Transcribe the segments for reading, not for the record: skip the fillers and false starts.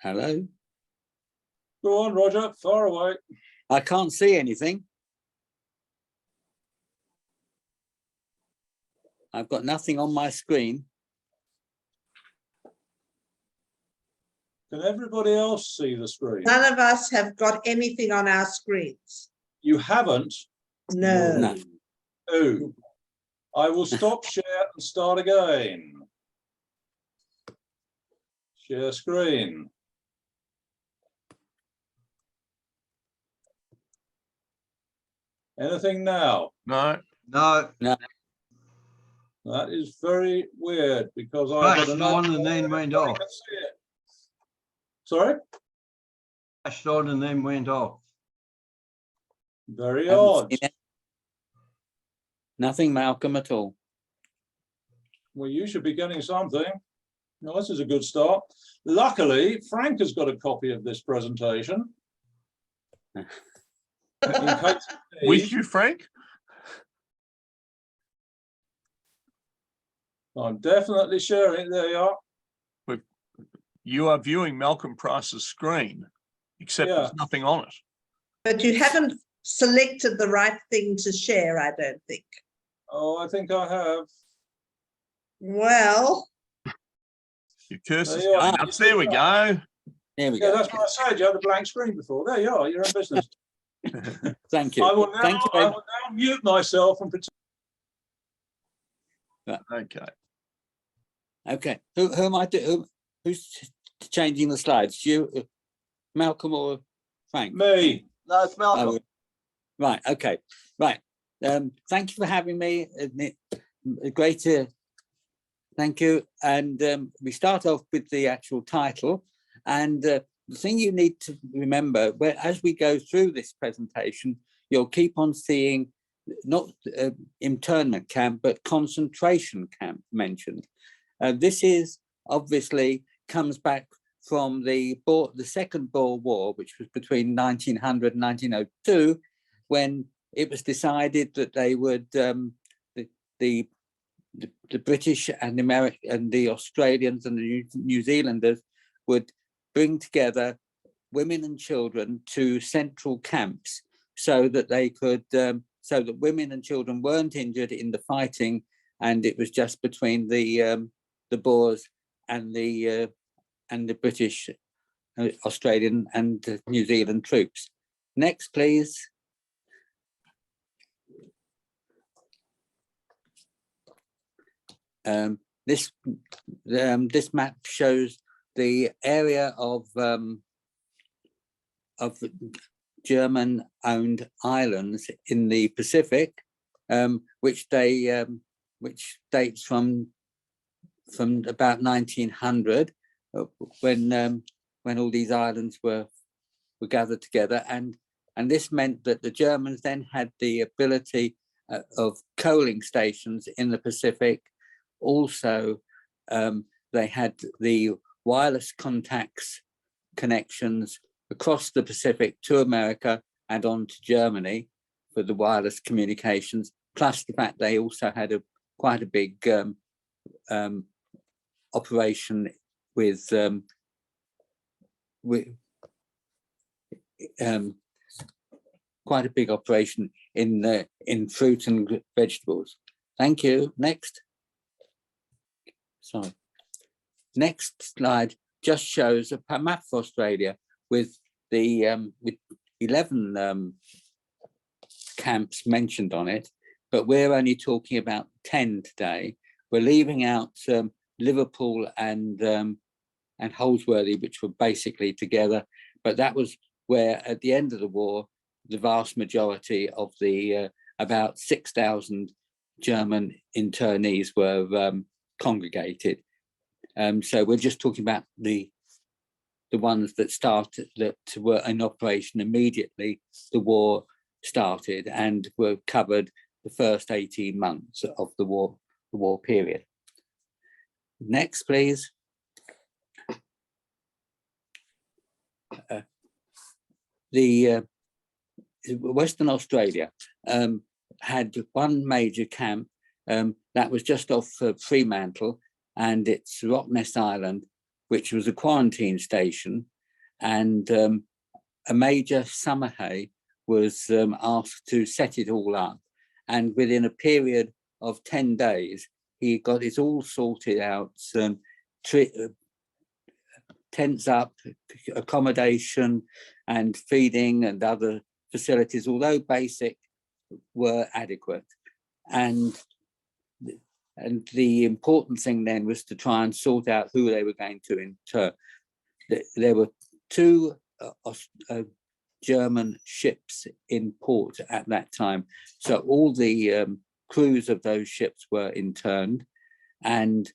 Hello? Go on, Roger, far away. I can't see anything. I've got nothing on my screen. Can everybody else see the screen? None of us have got anything on our screens. You haven't? No. No. Oh, I will stop share and start again. Share screen. Anything now? No. No. No. That is very weird because I Flashed on and then went off. Sorry? Flashed on and then went off. Very Haven't odd. seen it. Nothing, Malcolm, at all. Well, you should be getting something. Well, this is a good start. Luckily, Frank has got a copy of this presentation. In case you With need. you, Frank? I'm definitely sharing. There you are. You are viewing Malcolm Price's screen, except Yeah. there's nothing on it. But you haven't selected the right thing to share, I don't think. Oh, I think I have. Well, Your cursor's There you going are. nuts. There we go. There we Yeah, go. that's what I said. You had a blank screen before. There you are. You're in business. Thank you. I will now, Thank you I very will now mute myself and pretend. Okay. Okay. Who am I? Who's changing the slides? You, Malcolm, or Frank? Me. No, it's Malcolm. Oh, right. Okay. Right. Thank you for having me. Great to. Thank you. And we start off with the actual title. And the thing you need to remember, as we go through this presentation, you'll keep on seeing not internment camp, but concentration camp mentioned. This is obviously comes back from the Second Boer War, which was between 1900 and 1902, when it was decided that they would the British and the American and the Australians and the New Zealanders would bring together women and children to central camps so that they could so that women and children weren't injured in the fighting, and it was just between the Boers and the British, Australian and New Zealand troops. Next, please. This map shows the area of German-owned islands in the Pacific, which dates from about 1900, when all these islands were gathered together, and this meant that the Germans then had the ability of coaling stations in the Pacific. Also, they had the wireless connections across the Pacific to America and on to Germany for the wireless communications, plus the fact they also had quite a big operation with quite a big operation in fruit and vegetables. Thank you. Next. Sorry. Next slide just shows a map of Australia with the with 11 camps mentioned on it, but we're only talking about 10 today. We're leaving out Liverpool and Holsworthy, which were basically together, but that was where at the end of the war the vast majority of the about 6,000 German internees were congregated. So we're just talking about the ones that were in operation immediately the war started and were covered the first 18 months of the war period. Next, please. The Western Australia had one major camp that was just off Fremantle, and it's Rottnest Island, which was a quarantine station, and a Major Summerhay was asked to set it all up, and within a period of 10 days, he got it all sorted out, tents up, accommodation and feeding and other facilities, although basic, were adequate. And the important thing then was to try and sort out who they were going to inter. There were two German ships in port at that time. So all the crews of those ships were interned, and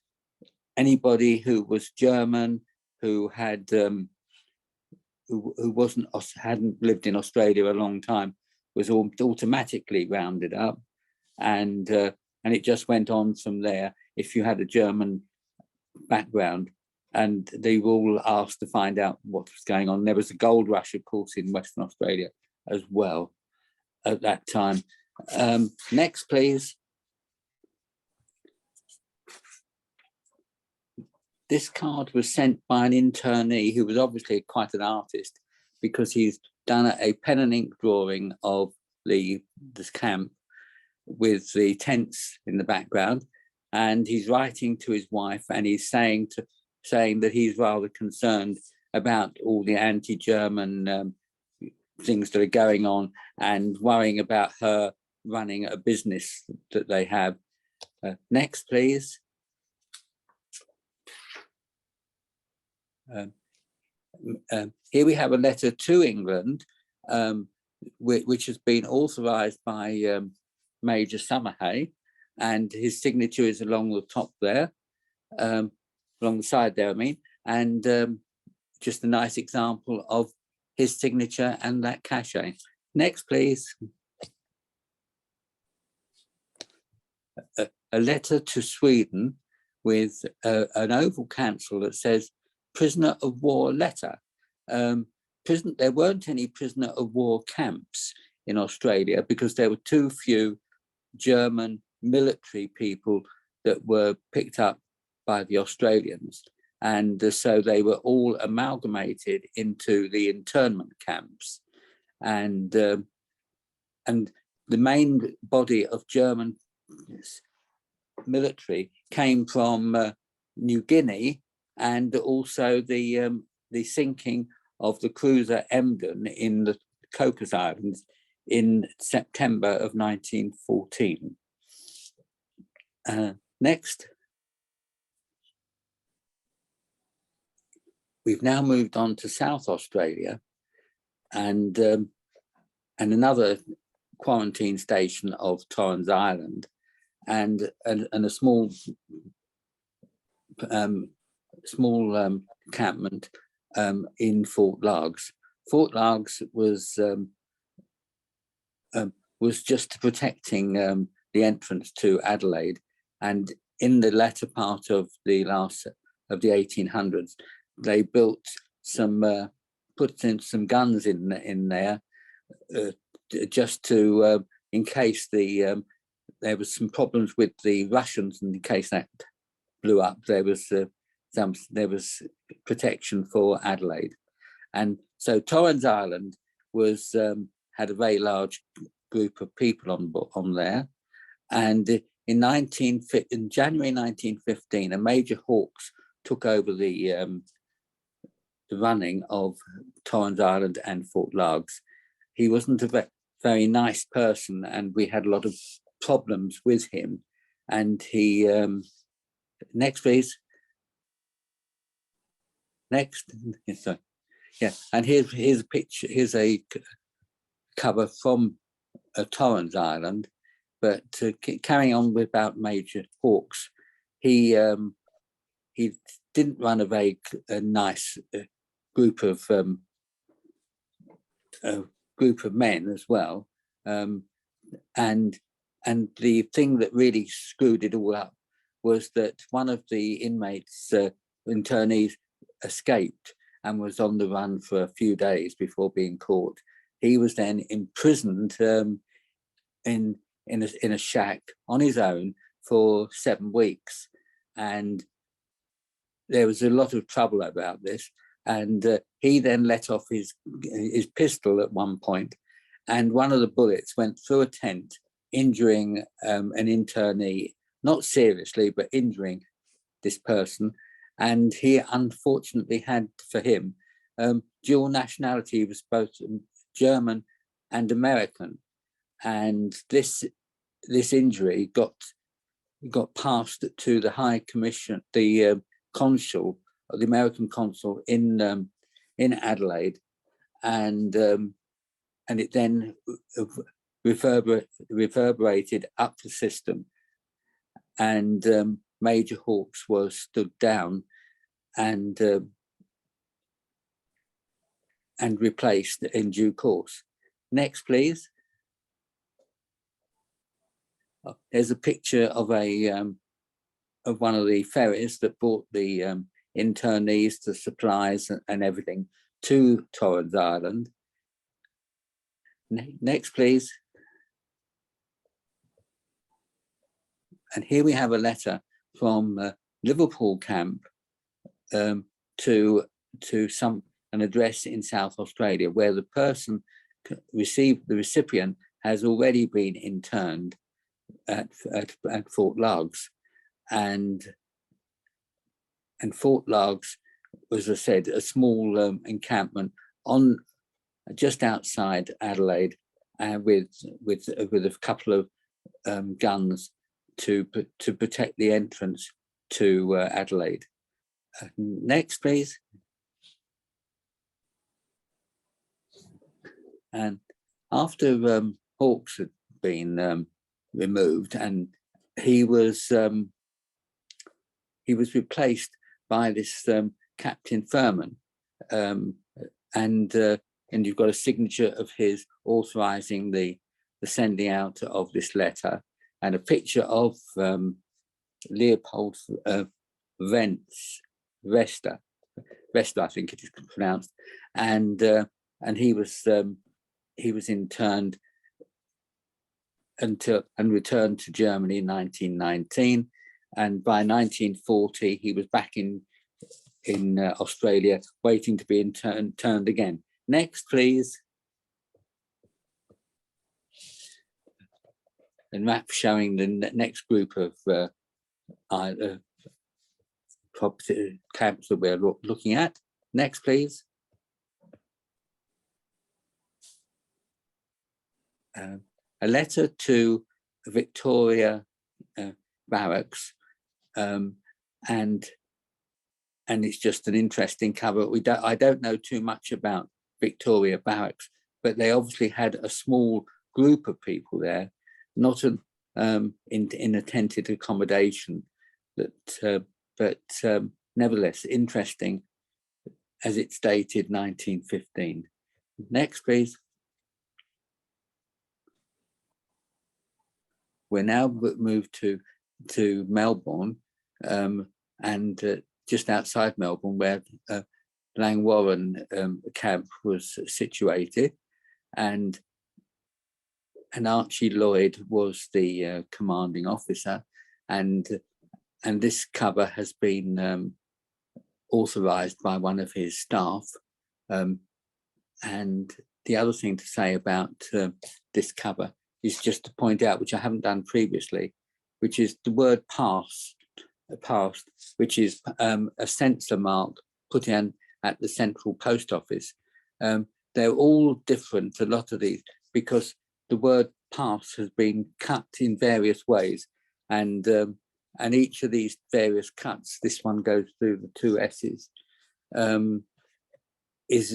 anybody who was German, who had who hadn't lived in Australia a long time, was automatically rounded up, and it just went on from there. If you had a German background, and they were all asked to find out what was going on. There was a gold rush, of course, in Western Australia as well at that time. Next, please. This card was sent by an internee who was obviously quite an artist, because he's done a pen and ink drawing of this camp with the tents in the background, and he's writing to his wife, and he's saying that he's rather concerned about all the anti-German things that are going on, and worrying about her running a business that they have. Next, please. Here we have a letter to England, which has been authorised by Major Summerhay, and his signature is along the top there, along the side there, I mean, and just a nice example of his signature and that cachet. Next, please. A letter to Sweden with an oval cancel that says prisoner of war letter. There weren't any prisoner of war camps in Australia because there were too few German military people that were picked up by the Australians. And so they were all amalgamated into the internment camps. And the main body of German military came from New Guinea, and also the sinking of the cruiser Emden in the Cocos Islands in September of 1914. Next. We've now moved on to South Australia, and another quarantine station of Torrens Island, and a small encampment in Fort Largs. Fort Largs was just protecting the entrance to Adelaide, and in the latter part of the 1800s, they built put in some guns in there, just to in case there was some problems with the Russians, and in case that blew up, there was protection for Adelaide. And so Torrens Island had a very large group of people on there, and in January 1915, a Major Hawkes took over the running of Torrens Island and Fort Largs. He wasn't a very nice person, and we had a lot of problems with him. And he, next please. Next, sorry. Yeah, and here's a picture. Here's a cover from Torrens Island. But carrying on about Major Hawkes, he didn't run a very nice group of men as well, and the thing that really screwed it all up was that one of the inmates, internees, escaped and was on the run for a few days before being caught. He was then imprisoned in a shack on his own for 7 weeks, and there was a lot of trouble about this, and he then let off his pistol at one point, and one of the bullets went through a tent, injuring an internee, not seriously, but injuring this person. And he unfortunately had, for him, dual nationality. He was both German and American, and this injury got passed to the High Commission, the consul, the American consul in Adelaide, and it then reverberated up the system, and Major Hawkes was stood down and replaced in due course. Next, please. There's a picture of of one of the ferries that brought the internees, the supplies and everything to Torrens Island. Next, please. And here we have a letter from Liverpool camp to an address in South Australia, where the person the recipient has already been interned at Fort Largs, and Fort Largs was, as I said, a small encampment on just outside Adelaide, with a couple of guns to protect the entrance to Adelaide. Next, please. And after Hawkes had been removed, and he was replaced by this Captain Furman, and you've got a signature of his authorising the sending out of this letter, and a picture of Leopold Vesta, I think it is pronounced, and he was interned and returned to Germany in 1919, and by 1940 he was back in Australia, waiting to be interned again. Next, please. And map showing the next group of property camps that we're looking at. Next, please. A letter to Victoria Barracks, and it's just an interesting cover. I don't know too much about Victoria Barracks, but they obviously had a small group of people there, not in a tented accommodation, but nevertheless interesting, as it's dated 1915. Next, please. We're now moved to Melbourne, and just outside Melbourne, where Langwarrin camp was situated, and Archie Lloyd was the commanding officer, and this cover has been authorised by one of his staff. And the other thing to say about this cover is just to point out, which I haven't done previously, which is the word past, which is a censor mark put in at the Central Post Office. They're all different, a lot of these, because the word past has been cut in various ways, and each of these various cuts, this one goes through the two S's, is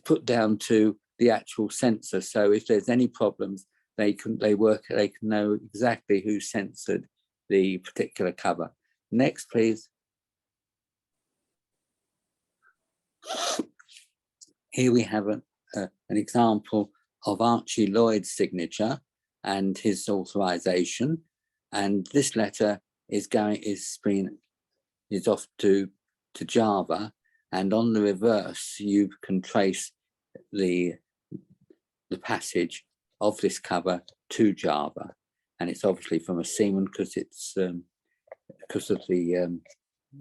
put down to the actual censor. So if there's any problems, they can know exactly who censored the particular cover. Next, please. Here we have an example of Archie Lloyd's signature and his authorization, and this letter is off to Java, and on the reverse you can trace the passage of this cover to Java, and it's obviously from a seaman, because it's because of the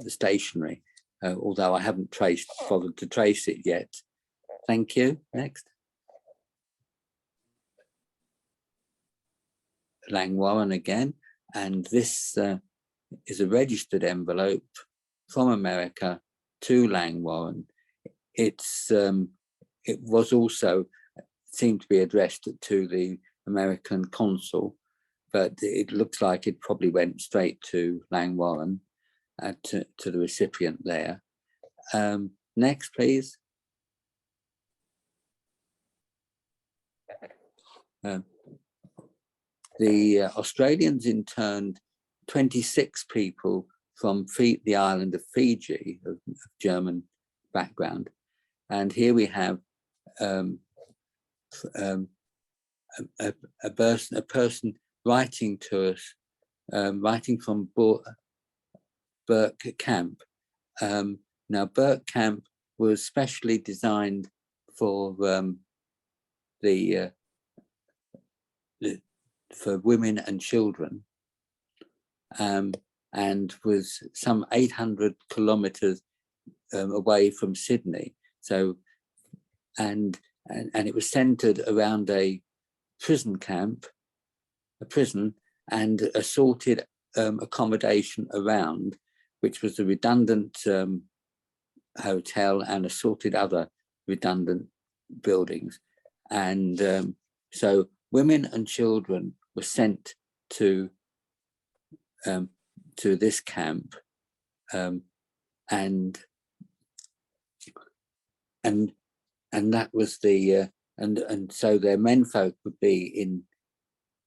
stationery, although I haven't bothered to trace it yet. Thank you. Next. Langwarren again, and this is a registered envelope from America to Langwarren. It was also seemed to be addressed to the American consul, but it looks like it probably went straight to Langwarren, to the recipient there. Next, please. The Australians interned 26 people from the island of Fiji, of German background. And here we have a person writing to us, writing from Burke Camp. Now, Burke Camp was specially designed for for women and children, and was some 800 kilometers away from Sydney. So, and it was centered around a prison camp, and assorted accommodation around, which was a redundant hotel and assorted other redundant buildings. And so women and children were sent to this camp, and that was the and so their menfolk would be in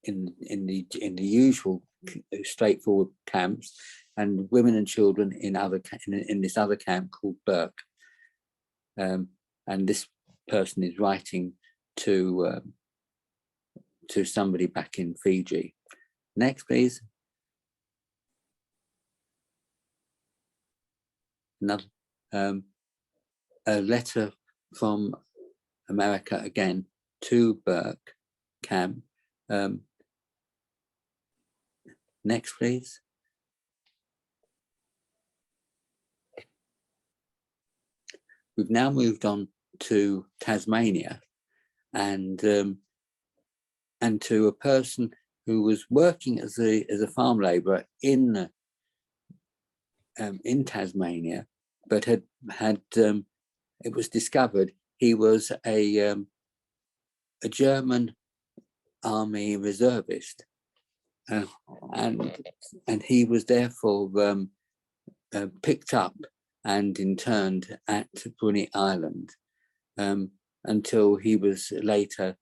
the usual straightforward camps, and women and children in this other camp called Burke. And this person is writing to somebody back in Fiji. Next, please. Another a letter from America again to Burke Camp. Next, please. We've now moved on to Tasmania, and to a person who was working as a farm labourer in Tasmania, but had it was discovered he was a German army reservist, and he was therefore picked up and interned at Bruny Island until he was later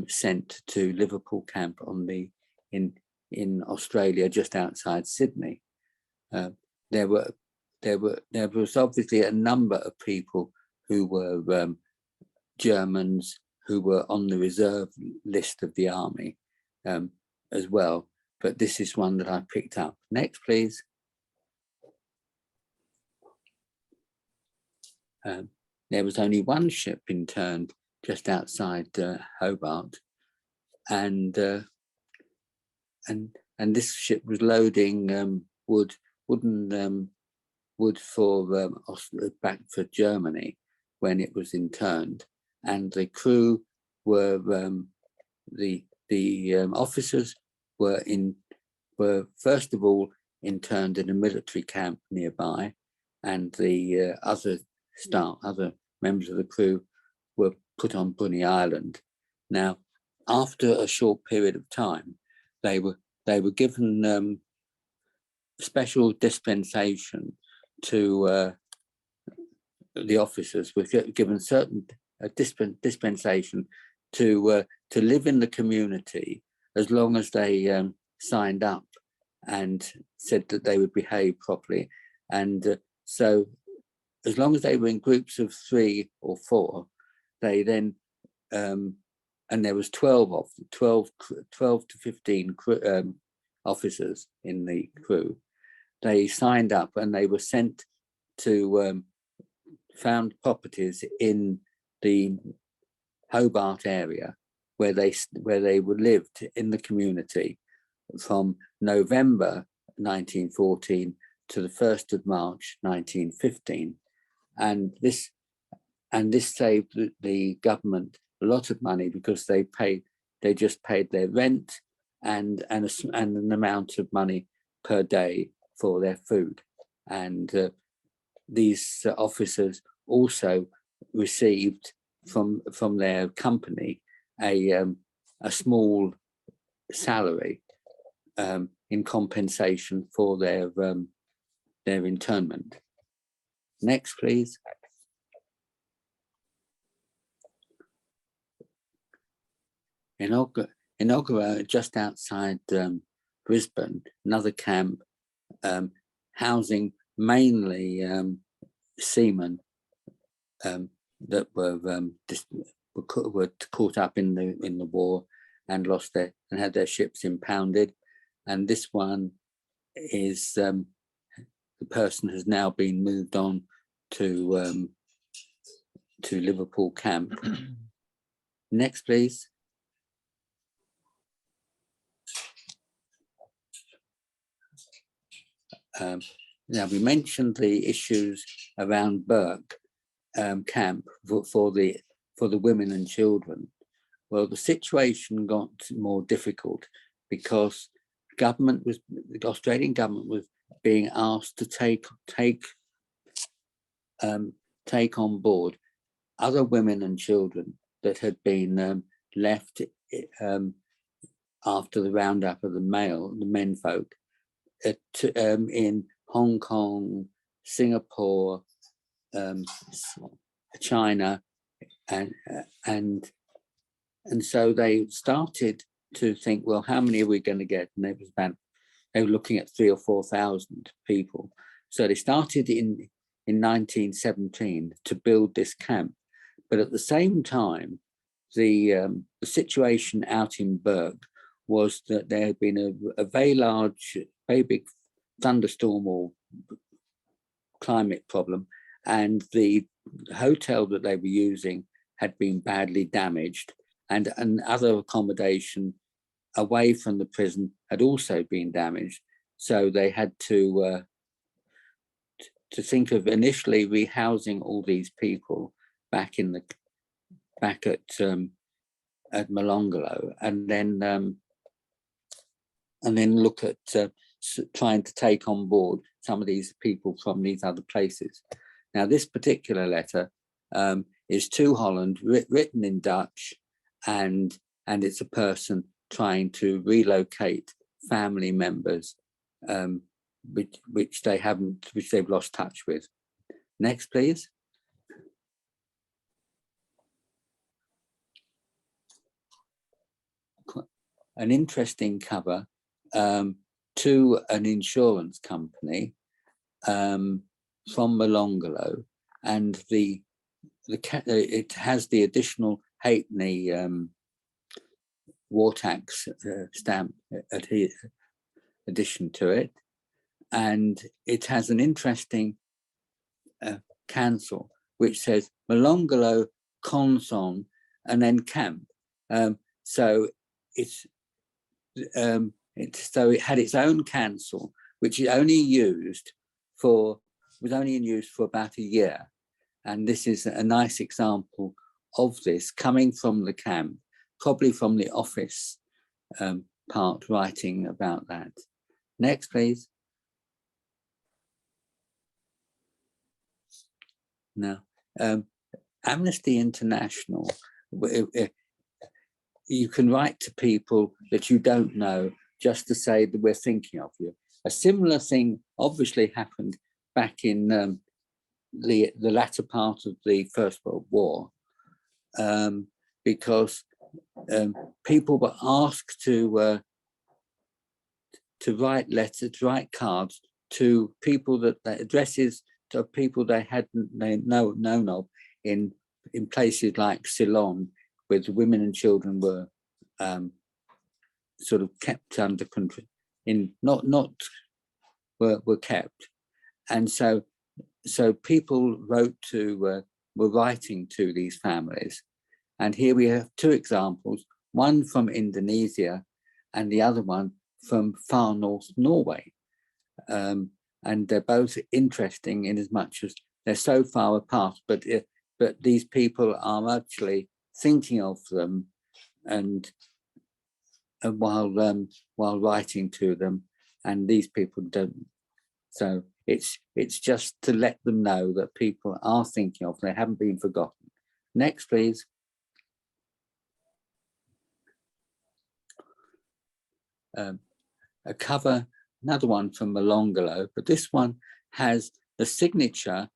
sent to Liverpool Camp in Australia, just outside Sydney. There was obviously a number of people who were Germans who were on the reserve list of the army as well, but this is one that I picked up. Next, please. There was only one ship interned just outside Hobart, and this ship was loading wood for back for Germany when it was interned, and the crew were the officers were first of all interned in a military camp nearby, and the other members of the crew were put on Bruny Island. Now, after a short period of time, they were given special dispensation to the officers were given certain dispensation to live in the community as long as they signed up and said that they would behave properly, and so as long as they were in groups of 3 or 4, they then and there was 12 to 15 officers in the crew. They signed up and they were sent to found properties in the Hobart area where they lived in the community from November 1914 to the 1st of March 1915, and this saved the government a lot of money, because they just paid their rent and an amount of money per day for their food, and these officers also received from their company a small salary in compensation for their internment. Next, please. Inaugura, just outside Brisbane, another camp housing mainly seamen that were caught up in the war and had their ships impounded. And this one is the person has now been moved on to Liverpool camp. Next, please. Now, we mentioned the issues around Burke camp for the women and children. Well, the situation got more difficult because the Australian government was being asked to take on board other women and children that had been left after the roundup of the menfolk in Hong Kong, Singapore, China, and so they started to think, well, how many are we going to get? And they were looking at 3,000 or 4,000 people. So they started in 1917 to build this camp, but at the same time, the situation out in Burke was that there had been a very big thunderstorm or climate problem, and the hotel that they were using had been badly damaged, and other accommodation away from the prison had also been damaged. So they had to think of initially rehousing all these people back at Molonglo, and then look at trying to take on board some of these people from these other places. Now, this particular letter is to Holland, written in Dutch, and it's a person trying to relocate family members which they've lost touch with. Next, please. An interesting cover to an insurance company from Molonglo, and it has the additional halfpenny war tax stamp addition to it, and it has an interesting cancel which says Molonglo Conson and then camp. So it had its own cancel, which it was only in use for about a year. And this is a nice example of this coming from the camp, probably from the office part, writing about that. Next, please. Now, Amnesty International, you can write to people that you don't know just to say that we're thinking of you. A similar thing obviously happened back in the latter part of the First World War, because people were asked to write letters, to write cards to people addresses to people they hadn't known of in places like Ceylon, where the women and children were sort of kept under control, were kept, and so people were writing to these families, and here we have two examples: one from Indonesia, and the other one from far north Norway, and they're both interesting in as much as they're so far apart, but these people are actually thinking of them and while writing to them, and these people don't. So it's just to let them know that people are thinking of them, they haven't been forgotten. Next, please. A cover, another one from Malongolo, but this one has the signature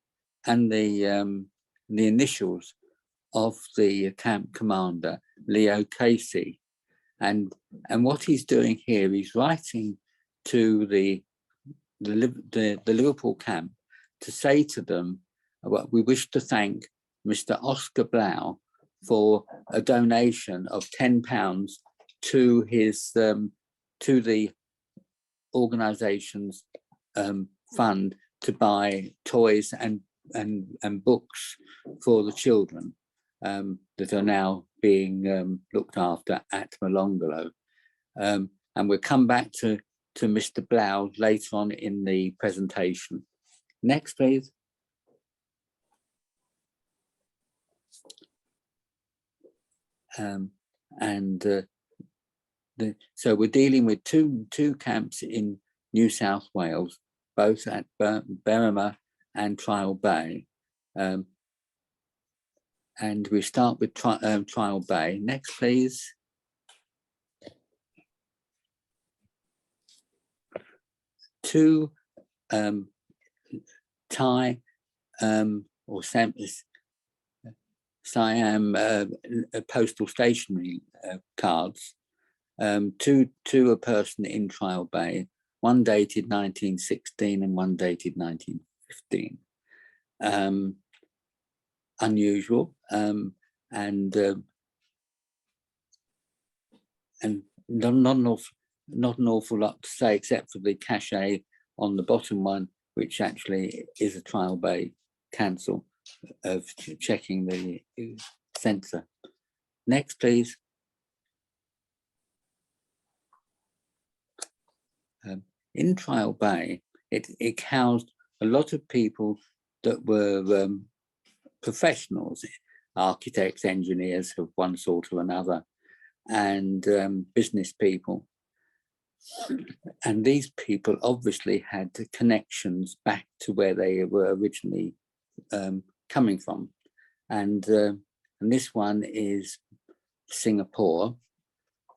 and the initials of the camp commander, Leo Casey. And what he's doing here, he's writing to the Liverpool camp to say to them, well, we wish to thank Mr. Oscar Blau for a donation of £10 to his to the organisation's fund to buy toys and books for the children that are now being looked after at Malongolo. And we'll come back to Mr. Blau later on in the presentation. Next, please. So we're dealing with two camps in New South Wales, both at Berrima and Trial Bay. And we start with Trial Bay. Next, please. Two Thai or Siam postal stationery cards to a person in Trial Bay, one dated 1916 and one dated 1915. Unusual and not an awful lot to say except for the cachet on the bottom one, which actually is a Trial Bay cancel of checking the sensor. Next, please. In Trial Bay, it housed a lot of people that were professionals, architects, engineers of one sort or another, and business people. And these people obviously had connections back to where they were originally coming from. And this one is Singapore,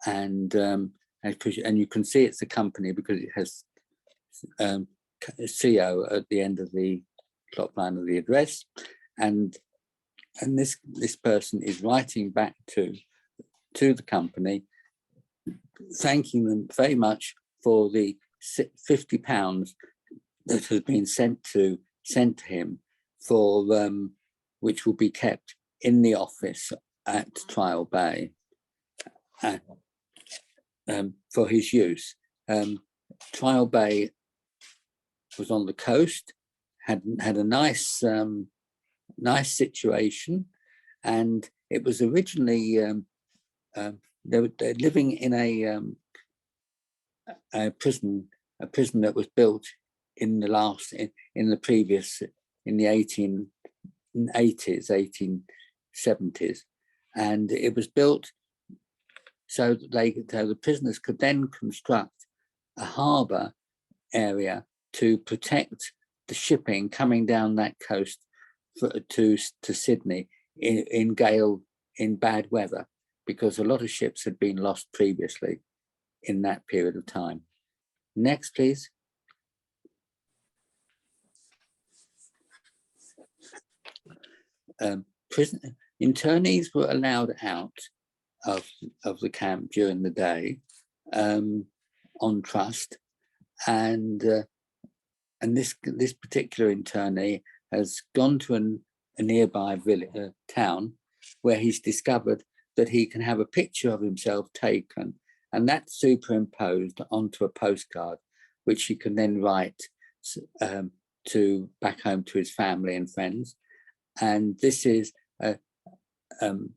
and you can see it's a company because it has CO at the end of the clock line of the address, and this person is writing back to the company, thanking them very much for the £50 that has been sent to him for which will be kept in the office at Trial Bay for his use. Trial Bay was on the coast, had a nice situation, and it was originally they're living in a prison that was built in the 1870s, and it was built so that the prisoners could then construct a harbour area to protect the shipping coming down that coast to Sydney in bad weather, because a lot of ships had been lost previously in that period of time. Next, please. Internees were allowed out of the camp during the day on trust, and this particular internee has gone to a nearby village, town, where he's discovered that he can have a picture of himself taken, and that's superimposed onto a postcard, which he can then write to back home to his family and friends. And this is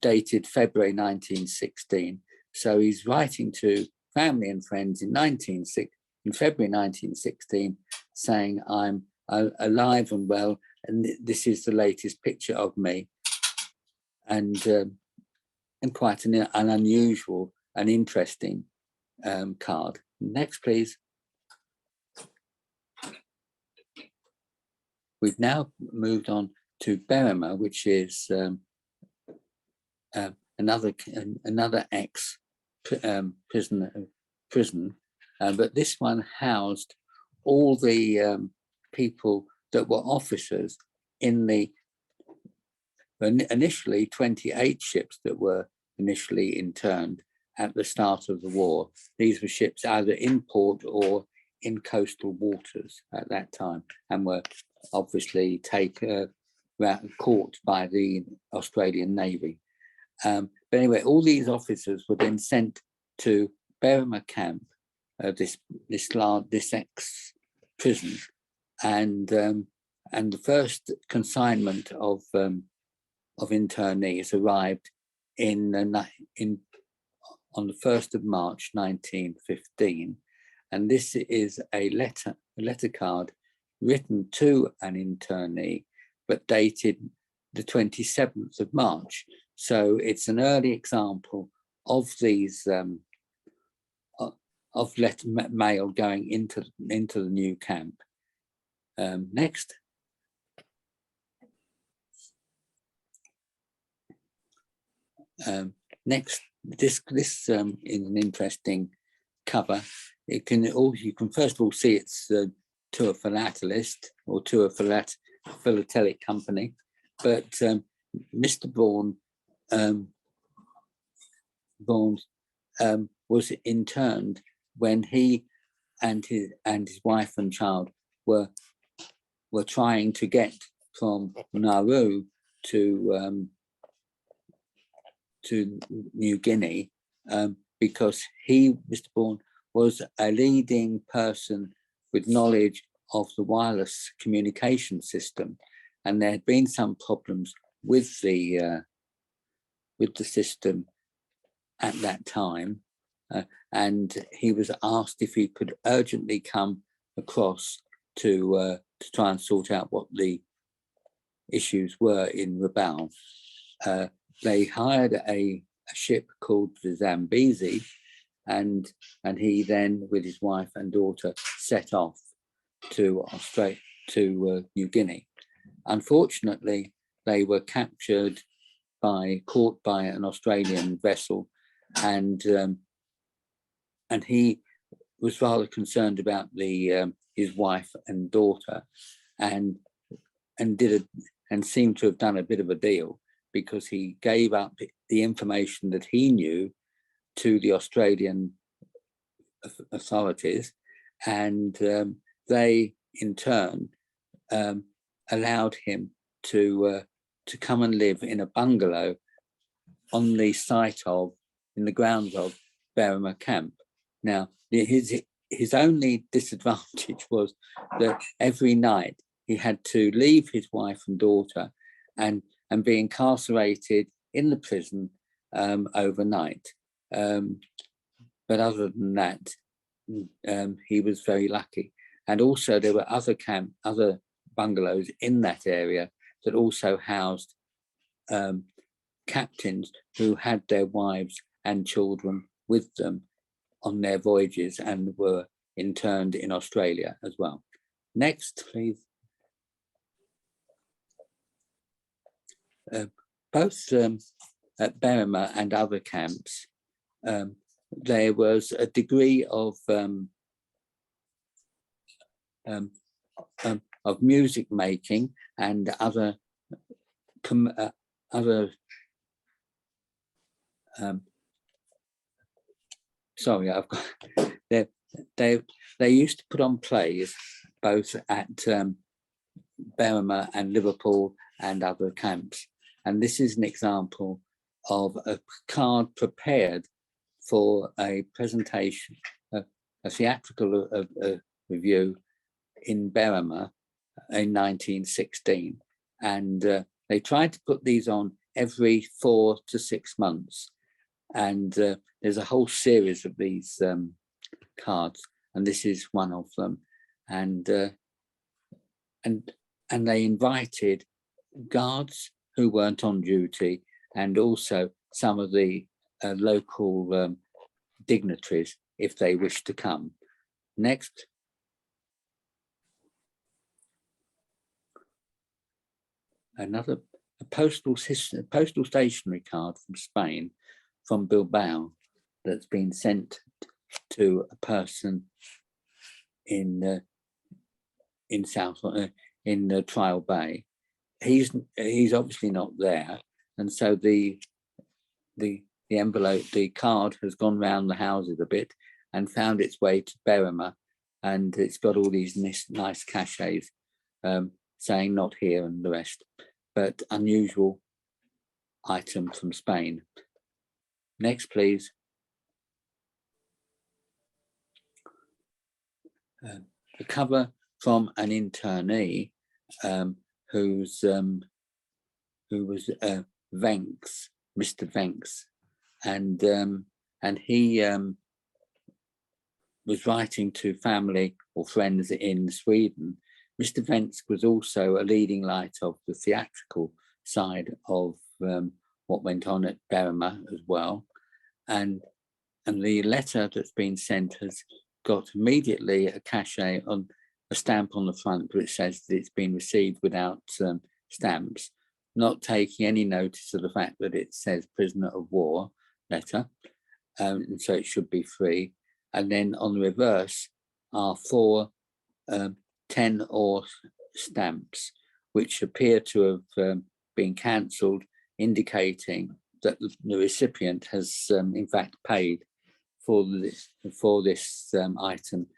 dated February 1916. So he's writing to family and friends in February 1916, saying I'm alive and well, and this is the latest picture of me, and quite an unusual and interesting card. Next, please. We've now moved on to Berrima, which is another ex prison, but this one housed all the people that were officers in the initially 28 ships that were initially interned at the start of the war. These were ships either in port or in coastal waters at that time, and were obviously caught by the Australian Navy. But anyway, all these officers were then sent to Berrima camp, this ex prison, and the first consignment of internees arrived on the 1st of March 1915, and this is a letter card written to an internee, but dated the 27th of March. So it's an early example of these of mail going into the new camp. Next. Next, this is an interesting cover. You can first of all see it's to a philatelist or to a philatelic company, but Mr. Bourne was interned when he and his wife and child were trying to get from Nauru to New Guinea, because Mr. Bourne, was a leading person with knowledge of the wireless communication system, and there had been some problems with the system at that time, and he was asked if he could urgently come across to try and sort out what the issues were in Rabaul. They hired a ship called the Zambezi, and he then, with his wife and daughter, set off to New Guinea. Unfortunately, they were caught by an Australian vessel, and he was rather concerned about his wife and daughter, and seemed to have done a bit of a deal, because he gave up the information that he knew to the Australian authorities, and they in turn allowed him to come and live in a bungalow on the in the grounds of Berrima camp. Now, his only disadvantage was that every night he had to leave his wife and daughter and be incarcerated in the prison overnight. But other than that, he was very lucky. And also there were other bungalows in that area that also housed captains who had their wives and children with them on their voyages and were interned in Australia as well. Next, please. Both at Berrima and other camps, there was a degree of music making and other sorry, I've got they used to put on plays both at Berrima and Liverpool and other camps, and this is an example of a card prepared for a presentation, a theatrical review in Berrima in 1916, and they tried to put these on every 4 to 6 months, and there's a whole series of these cards, and this is one of them, and and they invited guards who weren't on duty, and also some of the local dignitaries if they wished to come. Next. Another postal stationery card from Spain, from Bilbao, that's been sent to a person in Trial Bay. He's obviously not there, and so the envelope, the card, has gone round the houses a bit and found its way to Berrima, and it's got all these nice cachets saying not here and the rest, but unusual item from Spain. Next, please. The cover from an internee who was Venks, Mr. Venks, and he was writing to family or friends in Sweden. Mr. Venks was also a leading light of the theatrical side of what went on at Berrima as well, and the letter that's been sent has got immediately a cachet on a stamp on the front which says that it's been received without stamps, not taking any notice of the fact that it says prisoner of war letter, and so it should be free. And then on the reverse are 4 10-or stamps which appear to have been cancelled, indicating that the recipient has in fact paid for this item.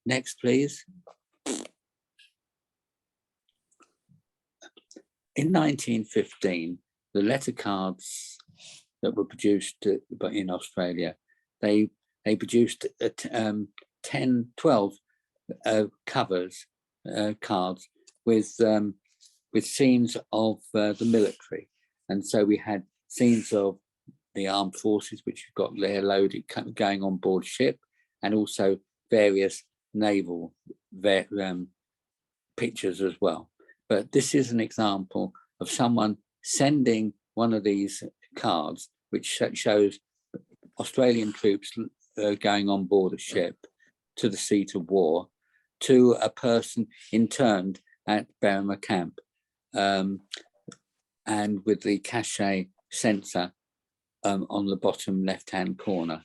Next, please. In 1915, the letter cards that were produced in Australia, they produced 12 covers, cards with scenes of the military, and so we had scenes of the armed forces, which have got their loaded going on board ship, and also various naval pictures as well. But this is an example of someone sending one of these cards, which shows Australian troops going on board a ship to the seat of war, to a person interned at Berrima camp, and with the cachet censor on the bottom left-hand corner.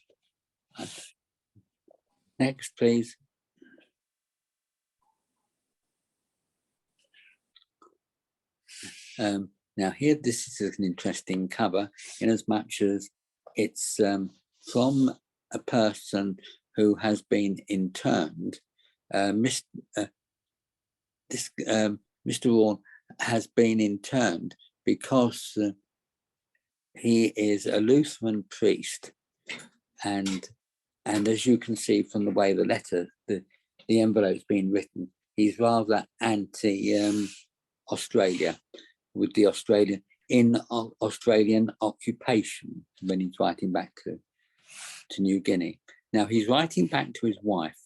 Next, please. Now here, this is an interesting cover in as much as it's from a person who has been interned. Mr. Orr has been interned because he is a Lutheran priest, and as you can see from the way the letter, the envelope's been written, he's rather anti-Australia, with the Australian occupation when he's writing back to New Guinea. Now he's writing back to his wife,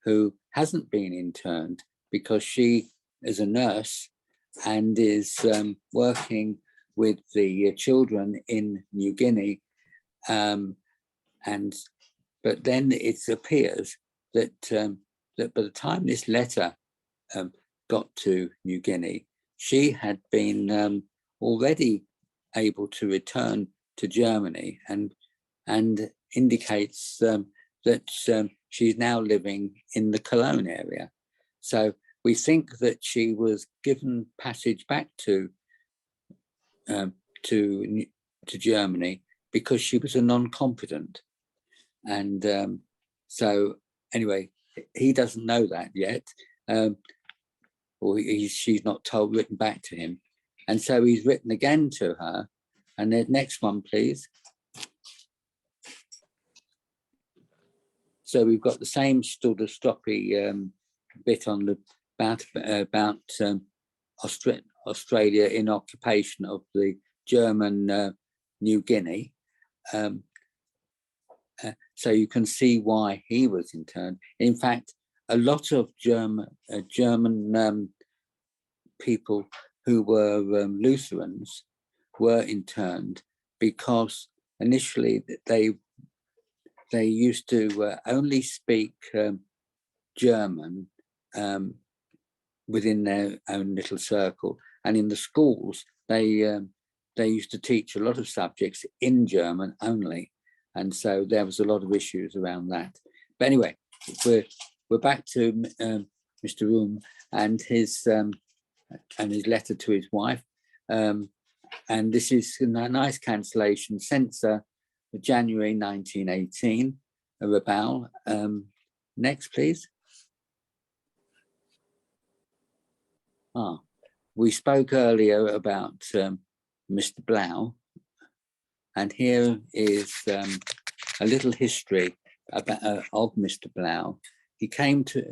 who hasn't been interned because she is a nurse and is working with the children in New Guinea, but then it appears that that by the time this letter got to New Guinea, she had been already able to return to Germany, and indicates that she's now living in the Cologne area. So we think that she was given passage back to Germany because she was a non-competent, and so anyway, he doesn't know that yet, or she's not written back to him, and so he's written again to her. And the next one, please. So we've got the same sort of stroppy bit on the about Australia in occupation of the German New Guinea. So you can see why he was interned. In fact, a lot of German people who were Lutherans were interned because initially they used to only speak German within their own little circle, and in the schools they used to teach a lot of subjects in German only, and so there was a lot of issues around that. But anyway, we're back to Mr. Room and his letter to his wife, and this is a nice cancellation censor, January 1918, a Rebel. Next, please. We spoke earlier about Mr. Blau, and here is a little history about, of Mr. Blau. He came to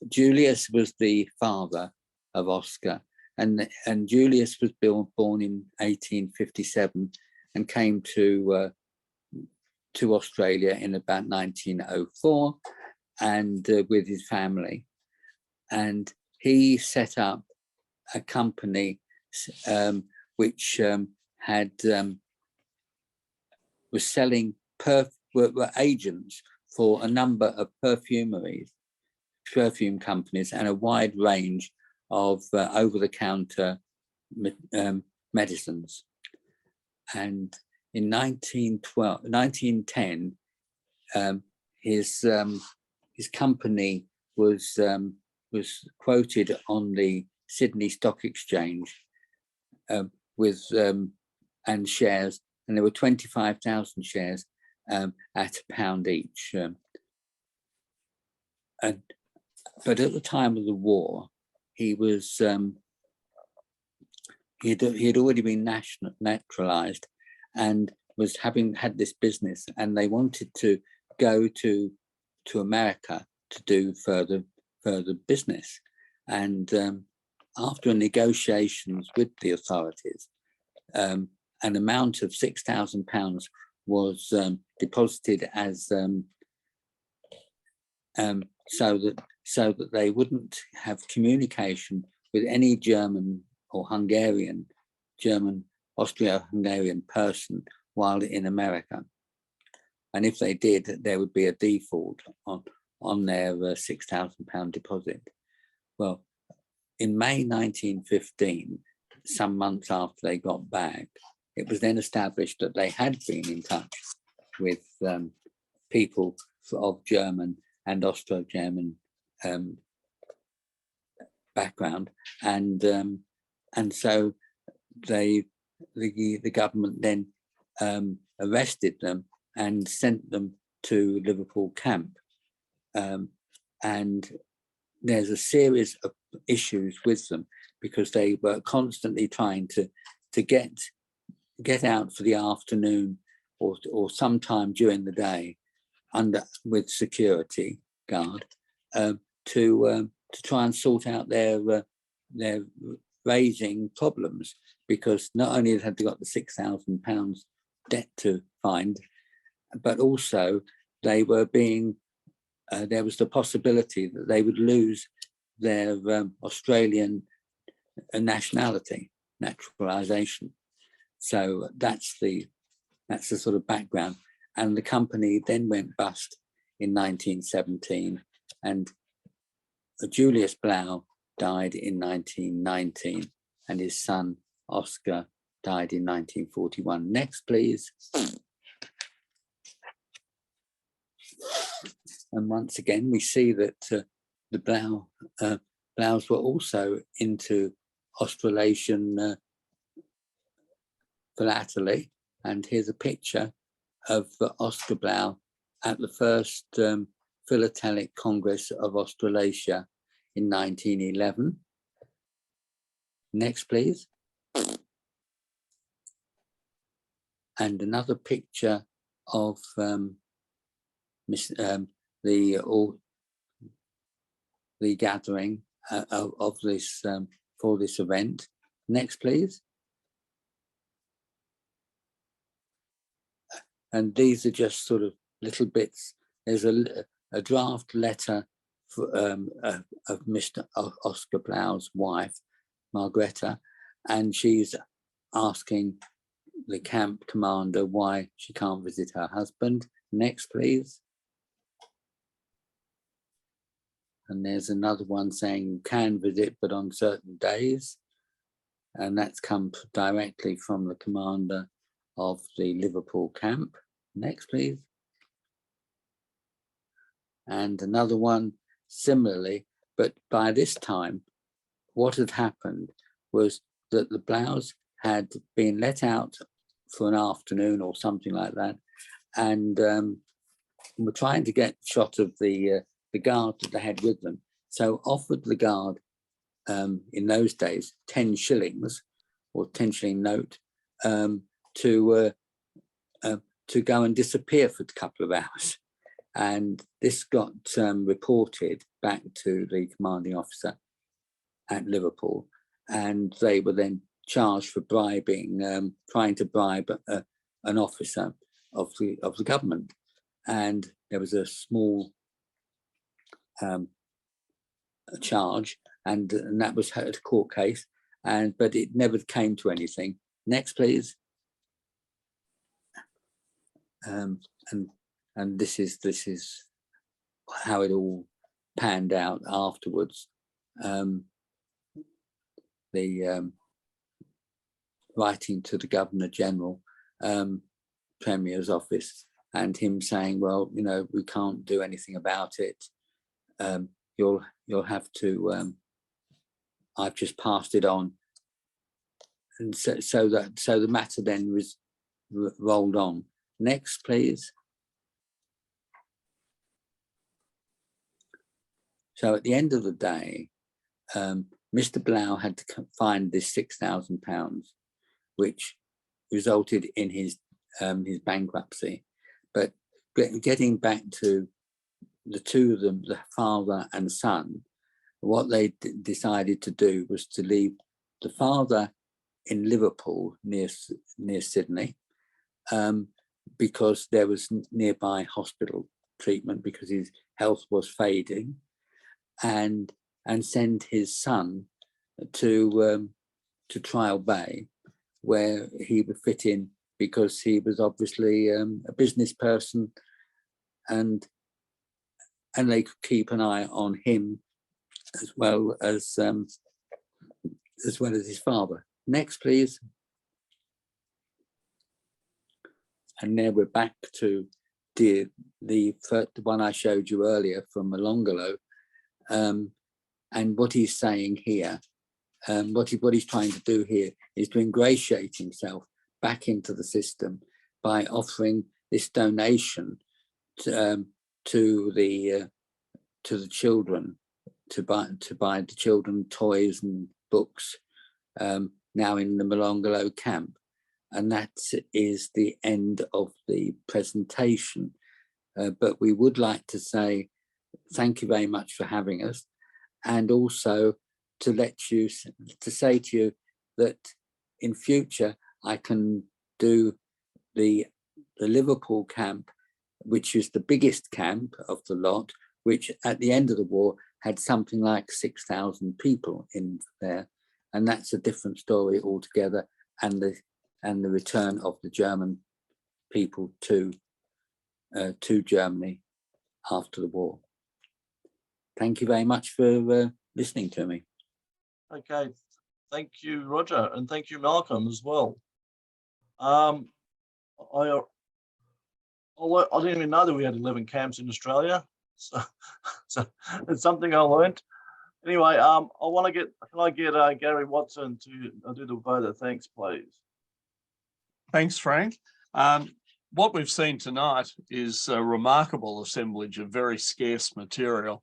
Julius was the father of Oscar, and Julius was born in 1857 and came to Australia in about 1904, and with his family, and he set up a company which was selling were agents for a number of perfume companies and a wide range of over-the-counter medicines. And in 1910, his company was quoted on the Sydney Stock Exchange with and shares, and there were 25,000 shares at £1 each. But at the time of the war, he was he had already been naturalized and was had this business, and they wanted to go to America to do further business. And after negotiations with the authorities, an amount of £6,000 was deposited as so that they wouldn't have communication with any German or German Austro-Hungarian person while in America. And if they did, there would be a default on their £6,000 deposit. Well, in May 1915, some months after they got back, it was then established that they had been in touch with people of German and Austro-German background, and so the government then arrested them and sent them to Liverpool camp, and there's a series of issues with them because they were constantly trying to get out for the afternoon or sometime during the day with security guard to try and sort out their raising problems, because not only had they got the £6,000 debt to find, but also they were being there was the possibility that they would lose their Australian naturalization. So that's the sort of background. And the company then went bust in 1917, and Julius Blau died in 1919, and his son Oscar died in 1941. Next, please. And once again, we see that the Blaus were also into Australasian philately, and here's a picture of Oscar Blau at the first Philaytelic Congress of Australasia in 1911. Next, please. And another picture of the gathering of this for this event. Next, please. And these are just sort of little bits. There's a draft letter of Mr. Oscar Blau's wife, Margreta, and she's asking the camp commander why she can't visit her husband. Next, please. And there's another one saying you can visit, but on certain days. And that's come directly from the commander of the Liverpool camp. Next, please. And another one similarly, but by this time, what had happened was that the Blaus had been let out for an afternoon or something like that, and were trying to get a shot of the guard that they had with them. So offered the guard in those days 10 shillings or 10 shilling note to go and disappear for a couple of hours. And this got reported back to the commanding officer at Liverpool, and they were then charged for bribing, trying to bribe an officer of the government. And there was a small charge, and that was a court case, but it never came to anything. Next, please. And this is how it all panned out afterwards. The writing to the Governor General, Premier's office, and him saying, well, you know, we can't do anything about it. You'll have to. I've just passed it on, and so the matter then was rolled on. Next, please. So at the end of the day, Mr. Blau had to find this £6,000, which resulted in his bankruptcy. But getting back to the two of them, the father and son, what they decided to do was to leave the father in Liverpool near Sydney, because there was nearby hospital treatment because his health was fading, and send his son to Trial Bay, where he would fit in because he was obviously a business person, and they could keep an eye on him as well as his father. Next, please. And there we're back to the one I showed you earlier from Malongolo, and what he's saying here, what he's trying to do here is to ingratiate himself back into the system by offering this donation to the children, to buy the children toys and books, now in the Malongolo camp. And that is the end of the presentation. But we would like to say thank you very much for having us, and also to say to you that in future I can do the Liverpool camp, which is the biggest camp of the lot, which at the end of the war had something like 6,000 people in there, and that's a different story altogether, and the return of the German people to Germany after the war. Thank you very much for listening to me. Okay, thank you, Roger, and thank you, Malcolm, as well. I didn't even know that we had 11 camps in Australia, so it's something I learned. Anyway, can I get Gary Watson to do the vote of thanks, please? Thanks, Frank. What we've seen tonight is a remarkable assemblage of very scarce material.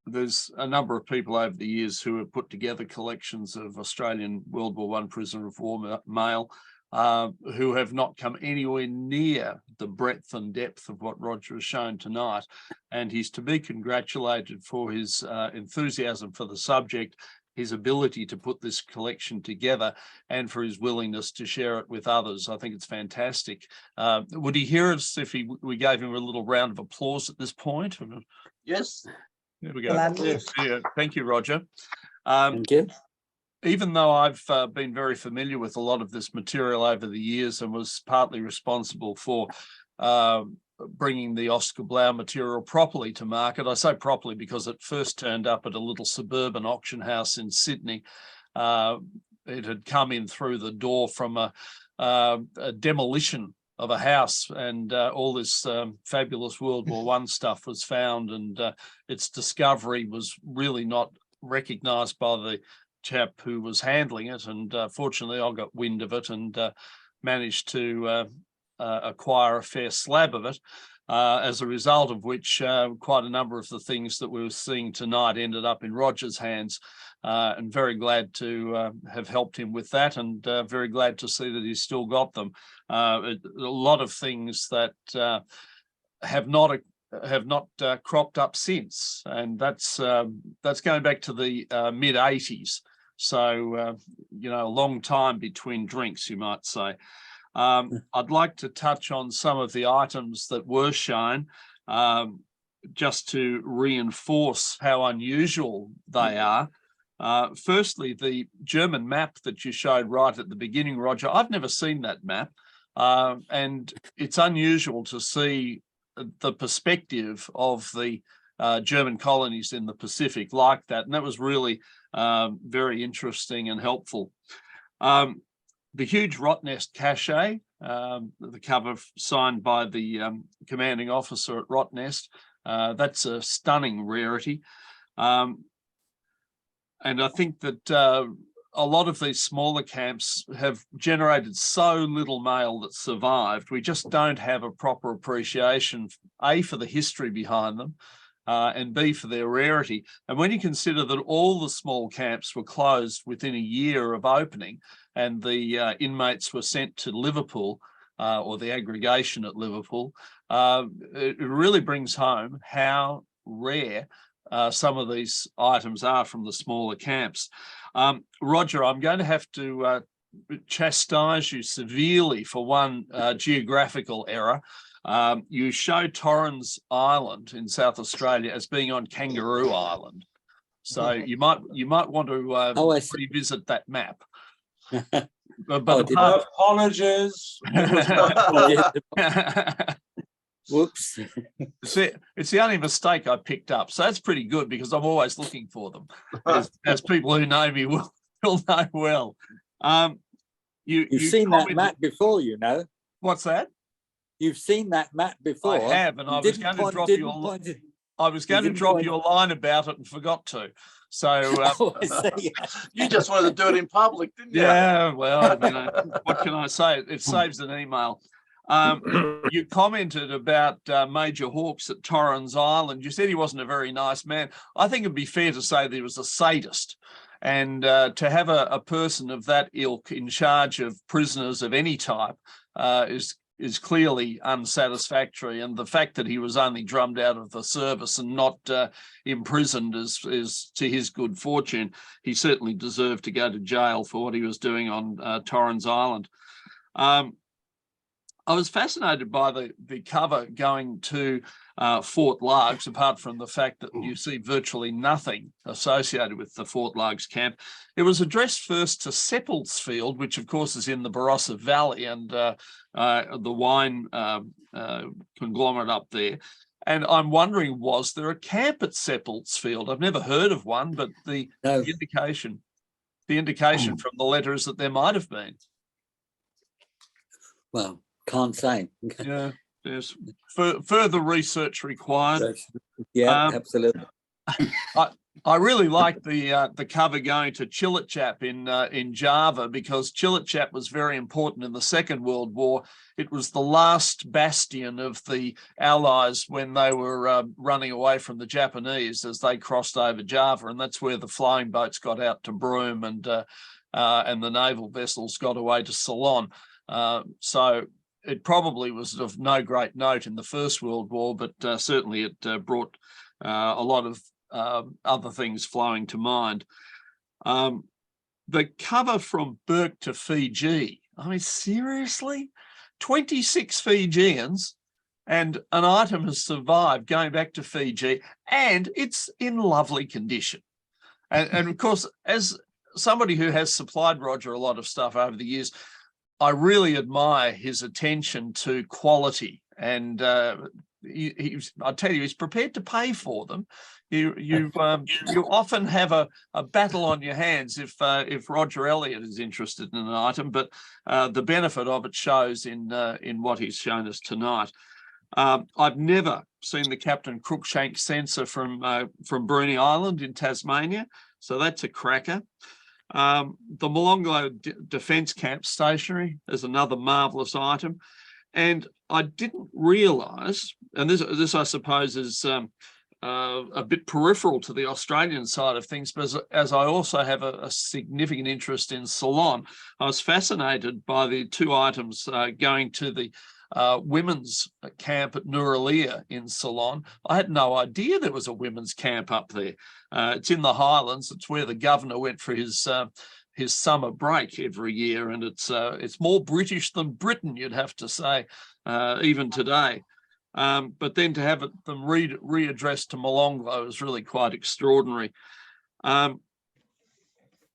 There's a number of people over the years who have put together collections of Australian World War I prisoner of war mail, who have not come anywhere near the breadth and depth of what Roger has shown tonight. And he's to be congratulated for his enthusiasm for the subject his ability to put this collection together and for his willingness to share it with others. I think it's fantastic. Would he hear us if we gave him a little round of applause at this point? Yes. There we go. Well, Yes. Yeah, thank you, Roger. Thank you. Even though I've been very familiar with a lot of this material over the years and was partly responsible for bringing the Oscar Blau material properly to market. I say properly because it first turned up at a little suburban auction house in Sydney. It had come in through the door from a demolition of a house, and all this fabulous World War I stuff was found, and its discovery was really not recognised by the chap who was handling it, and fortunately I got wind of it and managed to acquire a fair slab of it, as a result of which quite a number of the things that we were seeing tonight ended up in Roger's hands, and very glad to have helped him with that, and very glad to see that he's still got them. A lot of things that have not cropped up since, and that's going back to the mid 80s. So, a long time between drinks, you might say. I'd like to touch on some of the items that were shown, just to reinforce how unusual they are. Firstly, the German map that you showed right at the beginning, Roger, I've never seen that map, and it's unusual to see the perspective of the German colonies in the Pacific like that, and that was really very interesting and helpful. The huge Rottnest cache, the cover signed by the commanding officer at Rottnest, that's a stunning rarity. And I think that a lot of these smaller camps have generated so little mail that survived. We just don't have a proper appreciation, A, for the history behind them, and B, for their rarity. And when you consider that all the small camps were closed within a year of opening, and the inmates were sent to Liverpool, or the aggregation at Liverpool, it really brings home how rare some of these items are from the smaller camps. Roger, I'm going to have to chastise you severely for one geographical error. You show Torrens Island in South Australia as being on Kangaroo Island, so you might want to revisit that map. But apologies. Whoops. It's the only mistake I picked up, so that's pretty good because I'm always looking for them, as people who know me will know well. You've seen that map before, you know. What's that? You've seen that map before. I have, and I was going to drop you a line about it and forgot to. So I see. You just wanted to do it in public, didn't you? Yeah, well, what can I say? It saves an email. You commented about Major Hawkes at Torrens Island. You said he wasn't a very nice man. I think it'd be fair to say that he was a sadist. And to have a person of that ilk in charge of prisoners of any type is clearly unsatisfactory, and the fact that he was only drummed out of the service and not imprisoned is to his good fortune. He certainly deserved to go to jail for what he was doing on Torrens Island. I was fascinated by the cover going to Fort Largs, apart from the fact that you see virtually nothing associated with the Fort Largs camp. It was addressed first to Seppeltsfield, which of course is in the Barossa Valley, and the wine conglomerate up there. And I'm wondering, was there a camp at Seppeltsfield? I've never heard of one, but the indication from the letter is that there might have been. Well, can't say. Yeah, there's further research required. Yeah, absolutely. I really like the cover going to Chillicap in Java, because Chillicap was very important in the Second World War. It was the last bastion of the Allies when they were running away from the Japanese as they crossed over Java, and that's where the flying boats got out to Broome, and the naval vessels got away to Ceylon. So it probably was of no great note in the First World War, but certainly it brought a lot of other things flowing to mind. The cover from Burke to Fiji. I mean, seriously? 26 Fijians and an item has survived going back to Fiji, and it's in lovely condition. And of course, as somebody who has supplied Roger a lot of stuff over the years, I really admire his attention to quality, and I tell you, he's prepared to pay for them. You often have a battle on your hands if Roger Elliott is interested in an item, but the benefit of it shows in what he's shown us tonight. I've never seen the Captain Crookshank censer from Bruny Island in Tasmania, so that's a cracker. The Molonglo Defence Camp stationery is another marvellous item. And I didn't realise, and this I suppose is a bit peripheral to the Australian side of things, but as I also have a significant interest in Ceylon, I was fascinated by the two items going to the women's camp at Nurulia in Ceylon. I had no idea there was a women's camp up there. It's in the Highlands. It's where the governor went for his summer break every year, and it's more British than Britain, you'd have to say, even today. But then to have them readdressed to Molonglo is really quite extraordinary.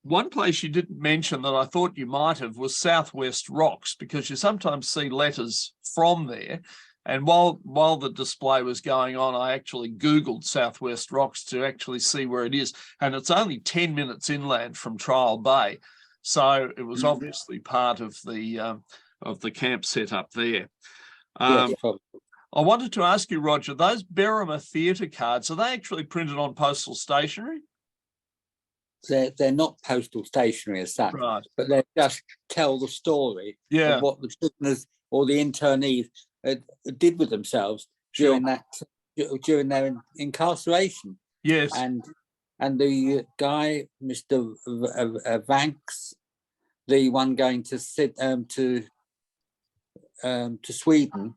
One place you didn't mention that I thought you might have was Southwest Rocks, because you sometimes see letters from there. And while the display was going on, I actually Googled Southwest Rocks to actually see where it is. And it's only 10 minutes inland from Trial Bay. So it was obviously part of the camp set up there. Yes, probably. I wanted to ask you, Roger, those Berrima theatre cards, are they actually printed on postal stationery? They're not postal stationery as such, Right. but they just tell the story Yeah. of what the prisoners or the internees did with themselves during their incarceration. Yes. And the guy, Mr. Vanks, the one going to Sweden,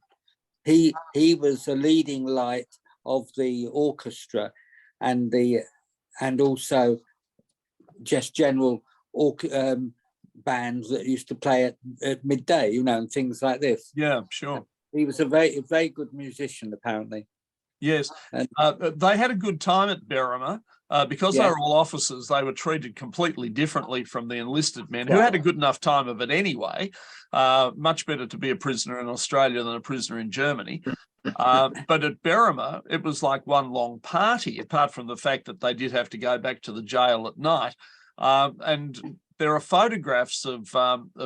he was the leading light of the orchestra and also just general bands that used to play at midday, and things like this. Yeah, sure. He was a very good musician, apparently. Yes, And they had a good time at Berrima. Because they Yeah. were all officers, they were treated completely differently from the enlisted men, who had a good enough time of it anyway. Much better to be a prisoner in Australia than a prisoner in Germany. But at Berrima, it was like one long party, apart from the fact that they did have to go back to the jail at night. And there are photographs of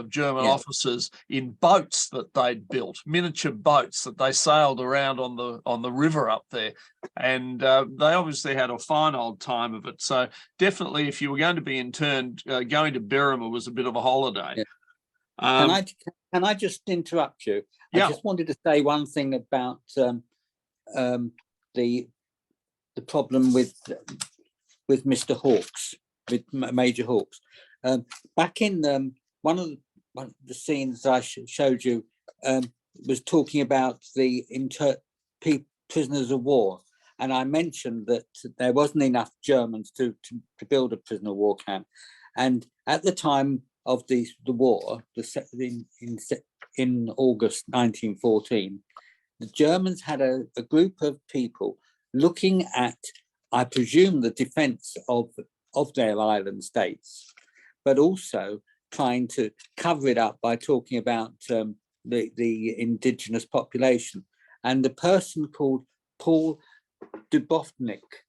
German officers in boats that they'd built, miniature boats that they sailed around on the river up there, and they obviously had a fine old time of it. So definitely, if you were going to be interned, going to Berrima was a bit of a holiday. Yeah. Can I just interrupt you? Yeah. I just wanted to say one thing about the problem with Mr. Hawkes, with Major Hawkes. Back in one of the scenes I showed you was talking about the prisoners of war, and I mentioned that there wasn't enough Germans to build a prisoner of war camp, and at the time of the war, in August 1914, the Germans had a group of people looking at, I presume, the defence of their island states, but also trying to cover it up by talking about the indigenous population. And the person called Paul Dubovnik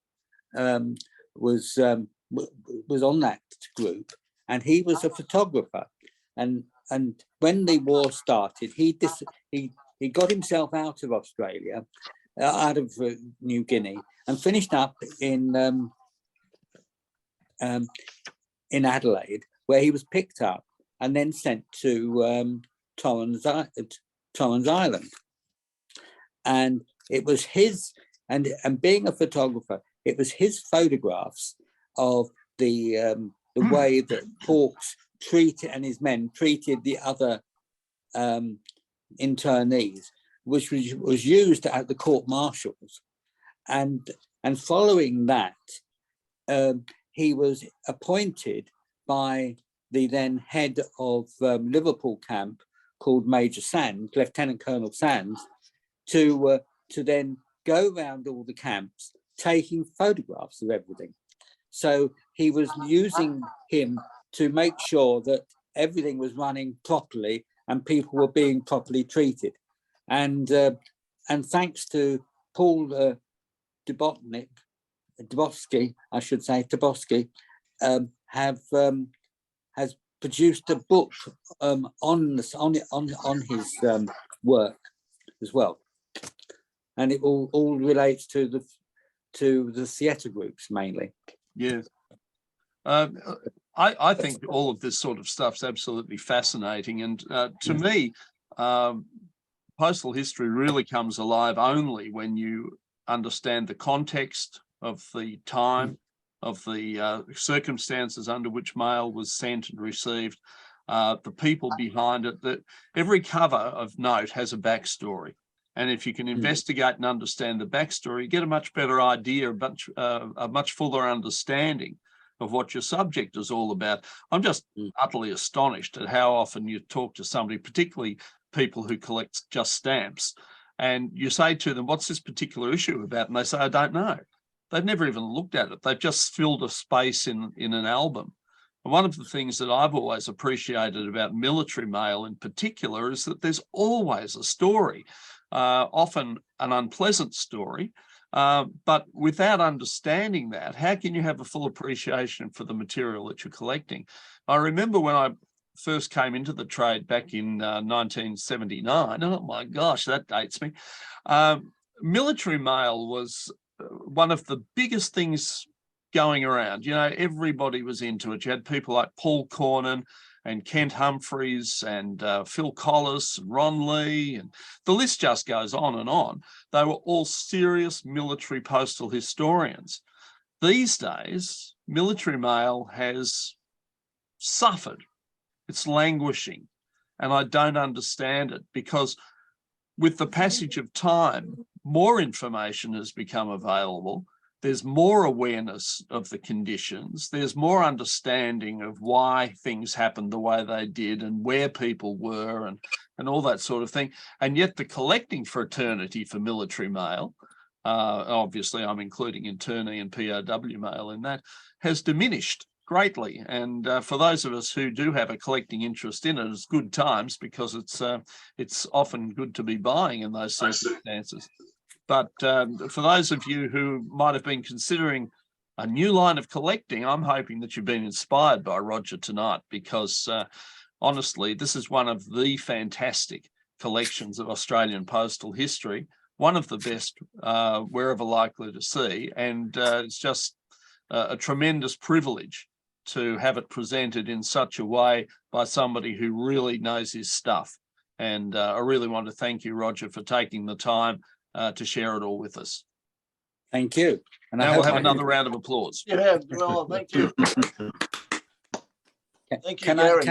was on that group, and he was a photographer. And when the war started, he got himself out of Australia, out of New Guinea, and finished up in Adelaide, where he was picked up and then sent to Torrens Island. And it was his, and being a photographer, it was his photographs of the way that Hawkes and his men treated the other internees, which was used at the court martials. And following that, he was appointed by the then head of Liverpool camp, called Major Sands, Lieutenant Colonel Sands, to then go around all the camps taking photographs of everything. So he was using him to make sure that everything was running properly and people were being properly treated. And thanks to Paul Dubowski, I should say, Dubowski, has produced a book on his work as well, and it all relates to the theatre groups mainly. Yes. I think all of this sort of stuff's absolutely fascinating, and to me, postal history really comes alive only when you understand the context of the time, of the circumstances under which mail was sent and received, the people behind it. That every cover of note has a backstory, and if you can investigate and understand the backstory, you get a much better idea, a much fuller understanding of what your subject is all about. I'm just utterly astonished at how often you talk to somebody, particularly people who collect just stamps, and you say to them, what's this particular issue about? And they say, I don't know. They've never even looked at it. They've just filled a space in an album. And one of the things that I've always appreciated about military mail in particular is that there's always a story, often an unpleasant story. But without understanding that, how can you have a full appreciation for the material that you're collecting? I remember when I first came into the trade back in 1979, oh my gosh, that dates me, military mail was one of the biggest things going around. You know, everybody was into it. You had people like Paul Cornan and Kent Humphreys and Phil Collis and Ron Lee, and the list just goes on and on. They were all serious military postal historians. These days, military mail has suffered. It's languishing, and I don't understand it, because with the passage of time, more information has become available. There's more awareness of the conditions. There's more understanding of why things happened the way they did and where people were and all that sort of thing. And yet the collecting fraternity for military mail, obviously I'm including internee and POW mail in that, has diminished greatly. And for those of us who do have a collecting interest in it, it's good times, because it's often good to be buying in those circumstances. But for those of you who might have been considering a new line of collecting, I'm hoping that you've been inspired by Roger tonight, because honestly, this is one of the fantastic collections of Australian postal history, one of the best we're ever likely to see. And it's just a tremendous privilege to have it presented in such a way by somebody who really knows his stuff. And I really want to thank you, Roger, for taking the time to share it all with us. Thank you. And now we'll have another round of applause. Yeah, well, thank you. Thank you, can Gary.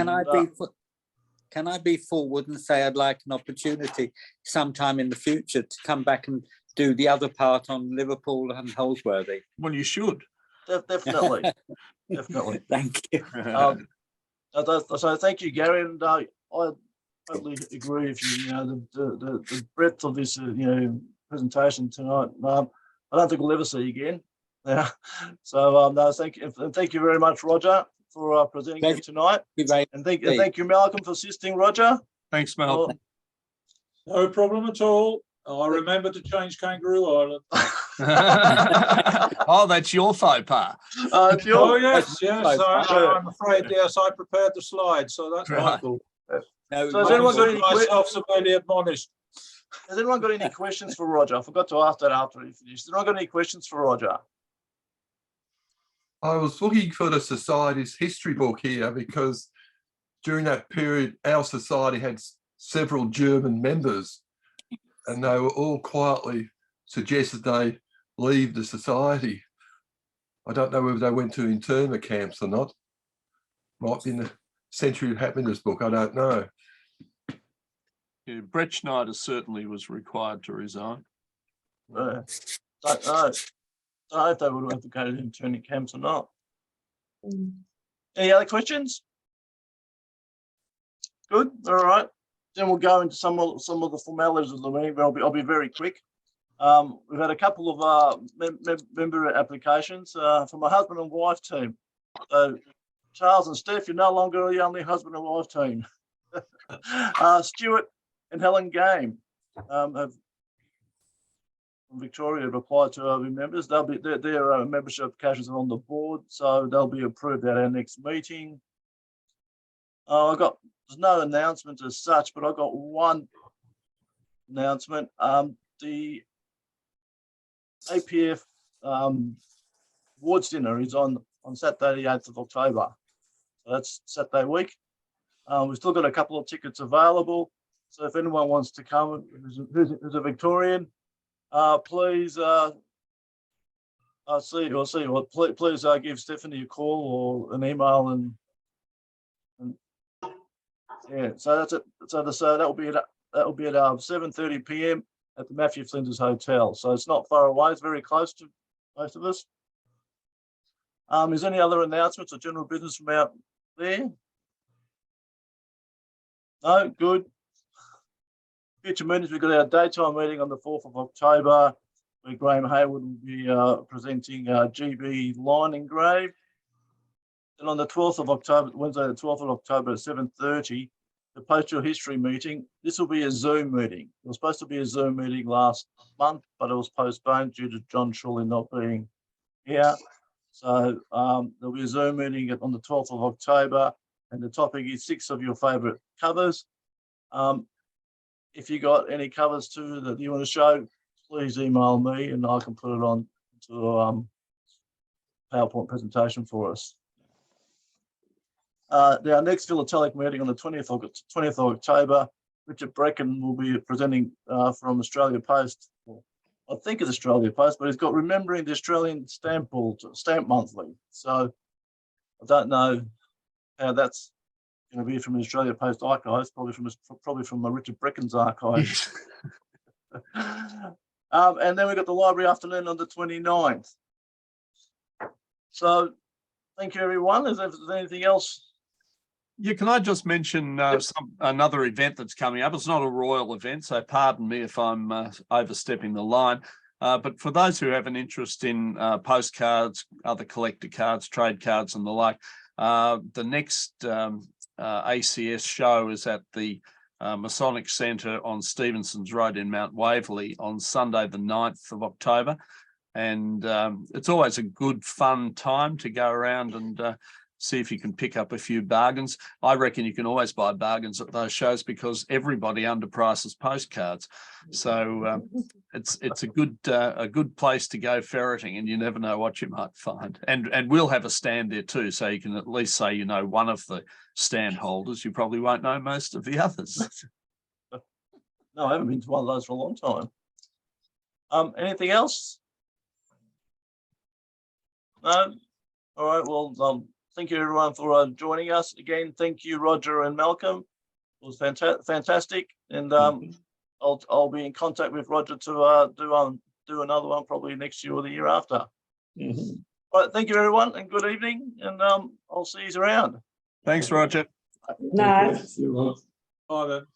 Can I be forward and say I'd like an opportunity sometime in the future to come back and do the other part on Liverpool and Holsworthy? Well, you should. Definitely. Definitely. Thank you. So thank you, Gary, and I totally agree with you. You know, the breadth of this, presentation tonight. I don't think we'll ever see again. Yeah. So no, thank you, and thank you very much, Roger, for presenting it tonight. And thank you, Malcolm, for assisting Roger. Thanks, Malcolm. No problem at all. I remember to change Kangaroo Island. Oh, that's your faux pas. Oh yes. I'm afraid, yes, I prepared the slides, so that's my fault. No, So has anyone got any myself severely admonished. Has anyone got any questions for Roger? I forgot to ask that after he finished. Has anyone got any questions for Roger? I was looking for the Society's history book here, because during that period, our society had several German members, and they were all quietly suggested they leave the society. I don't know whether they went to internment camps or not. Might be in the Century of Happiness book, I don't know. Yeah, Brett Schneider certainly was required to resign. I don't know if they would have to go to internment camps or not. Any other questions? Good, all right. Then we'll go into some of the formalities of the meeting, but I'll be very quick. We've had a couple of member applications from my husband and wife team. So Charles and Steph, you're no longer the only husband and wife team. Stuart and Helen Game have from Victoria have applied to be members. They'll be their membership applications are on the board, so they'll be approved at our next meeting. There's no announcement as such, but I got one announcement. The APF awards dinner is on Saturday, the 8th of October. So that's Saturday week. We've still got a couple of tickets available. So if anyone wants to come, who's a Victorian, please please give Stephanie a call or an email and yeah. So that's it. So that will be at 7:30 p.m. at the Matthew Flinders Hotel. So it's not far away. It's very close to most of us. Is there any other announcements or general business from out there? No, good. Future meetings, we've got our daytime meeting on the 4th of October, where Graham Hayward will be presenting GB line engraved. And on the 12th of October, Wednesday, the 12th of October at 7:30, the Postal History meeting. This will be a Zoom meeting. It was supposed to be a Zoom meeting last month, but it was postponed due to John Shirley not being here. So there'll be a Zoom meeting on the 12th of October, and the topic is 6 of your favourite covers. If you got any covers too that you want to show, please email me and I can put it on to a PowerPoint presentation for us. Our next Philaytelic meeting on the 20th of October, Richard Brecken will be presenting from Australia Post. Well, I think it's Australia Post, but he's got Remembering the Australian Stamp Monthly. So I don't know how that's going to be from the Australia Post archives, probably from Richard Brecken's archives. And then we've got the library afternoon on the 29th. So thank you, everyone. Is there anything else? Yeah, can I just mention another event that's coming up? It's not a royal event, so pardon me if I'm overstepping the line. But for those who have an interest in postcards, other collector cards, trade cards and the like, the next ACS show is at the Masonic Centre on Stevenson's Road in Mount Waverley on Sunday the 9th of October. And it's always a good fun time to go around and see if you can pick up a few bargains. I reckon you can always buy bargains at those shows because everybody underprices postcards. So it's a good place to go ferreting, and you never know what you might find. And we'll have a stand there too, so you can at least say you know one of the stand holders. You probably won't know most of the others. No, I haven't been to one of those for a long time. Anything else? No? All right, well, thank you everyone for joining us. Again, thank you, Roger and Malcolm. It was fantastic. And I'll be in contact with Roger to do another one probably next year or the year after. Mm-hmm. All right, thank you everyone and good evening. And I'll see you around. Thanks, Roger. No. Bye then.